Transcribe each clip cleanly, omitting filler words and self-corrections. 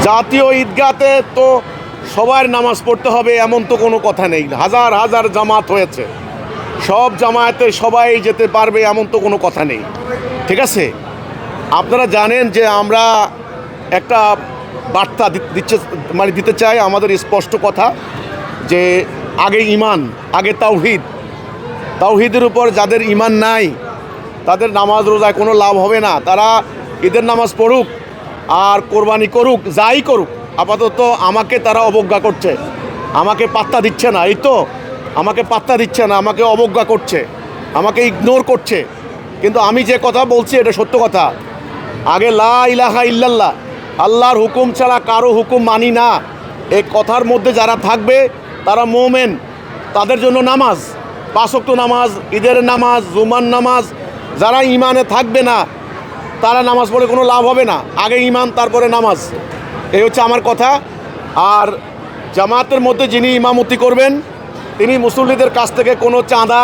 জাতীয় ঈদগাতে তো সবার নামাজ পড়তে হবে এমন তো কোনো কথা নেই। হাজার হাজার জামাত হয়েছে, সব জামায়াতে সবাই যেতে পারবে এমন তো কোনো কথা নেই। ঠিক আছে, আপনারা জানেন যে আমরা একটা বার্তা দিতে চাই। আমাদের স্পষ্ট কথা যে আগে ঈমান, আগে তাওহীদ। তাওহীদের উপর যাদের ঈমান নাই তাদের নামাজ রোজায় কোনো লাভ হবে না। তারা ঈদের নামাজ পড়ুক আর কোরবানি করুক, যাই করুক, আপাতত আমাকে তারা অবজ্ঞা করছে, আমাকে পাত্তা দিচ্ছে না। এই তো আমাকে পাত্তা দিচ্ছে না, আমাকে অবজ্ঞা করছে, আমাকে ইগনোর করছে। কিন্তু আমি যে কথা বলছি এটা সত্য কথা। আগে লা ইলাহা ইল্লাল্লাহ, আল্লাহর হুকুম ছাড়া কারো হুকুম মানি না, এই কথার মধ্যে যারা থাকবে তারা মোমেন। তাদের জন্য নামাজ, 5 ওয়াক্ত নামাজ, ঈদের নামাজ, জুমার নামাজ। যারা ঈমানে থাকবে না তারা নামাজ পড়ে কোনো লাভ হবে না। আগে ঈমান তারপরে নামাজ, এই হচ্ছে আমার কথা। আর জামাতের মধ্যে যিনি ইমামতি করবেন তিনি মুসল্লিদের কাছ থেকে কোনো চাঁদা,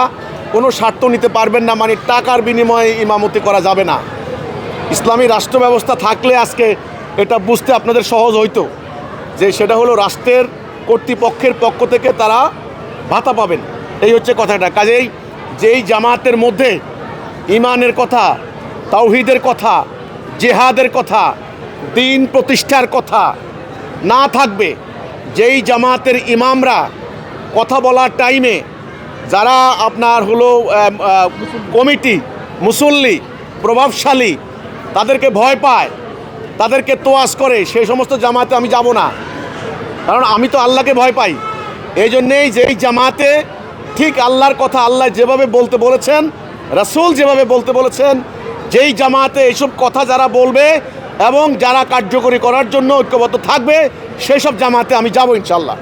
কোনো স্বার্থ নিতে পারবেন না, মানে টাকার বিনিময়ে ইমামতি করা যাবে না। ইসলামী রাষ্ট্র ব্যবস্থা থাকলে আজকে এটা বুঝতে আপনাদের সহজ হইতো, যে সেটা হলো রাষ্ট্রের কর্তৃপক্ষের পক্ষ থেকে তারা ভাতা পাবেন, এই হচ্ছে কথাটা। কাজেই যেই জামাতের মধ্যে ঈমানের কথা, তাওহীদের কথা, জিহাদের কথা, দ্বীন প্রতিষ্ঠার কথা না থাকবে, যেই জামাতের ইমামরা কথা বলার টাইমে যারা আপনার হলো কমিটি, মুসল্লি, প্রভাবশালী, তাদেরকে ভয় পায়, তাদেরকে তোয়াজ করে, সেই সমস্ত জামাতে আমি যাব না। কারণ আমি তো আল্লাহকে ভয় পাই। এই জন্যেই যেই জামাতে ঠিক আল্লাহর কথা আল্লাহ যেভাবে বলতে বলেছেন, রাসূল যেভাবে বলতে বলেছেন, যেই জামাতে এইসব কথা যারা বলবে এবং যারা কার্যকরী করার জন্য ঐক্যবদ্ধ থাকবে, সেই সব জামাতে আমি যাব ইনশাল্লাহ।